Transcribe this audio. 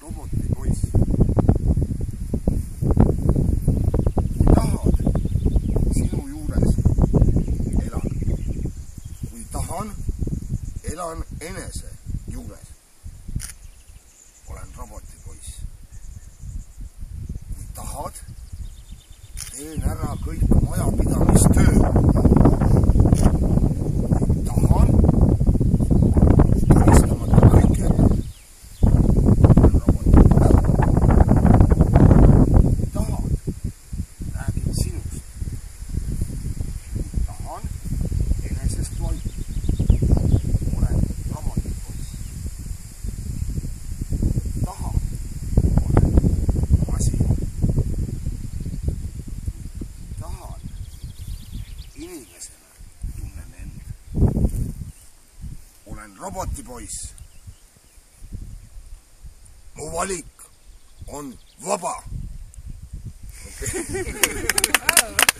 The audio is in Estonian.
robotipoiss. Tahad, sinu juures elan. Kui tahan, elan enese juures. Olen robotipoiss. Kui tahad, teen ära kõik majapidamistöö. Tahan, taristamata kõike. Olen robotipoiss. Tahad, räägin sinust. Tahan, enesest vaid. Olen robotipoiss. Tahan, olen masin. Tahan, inimesena tunnen end. Olen robotipoiss. Mu valik on vaba. Okay.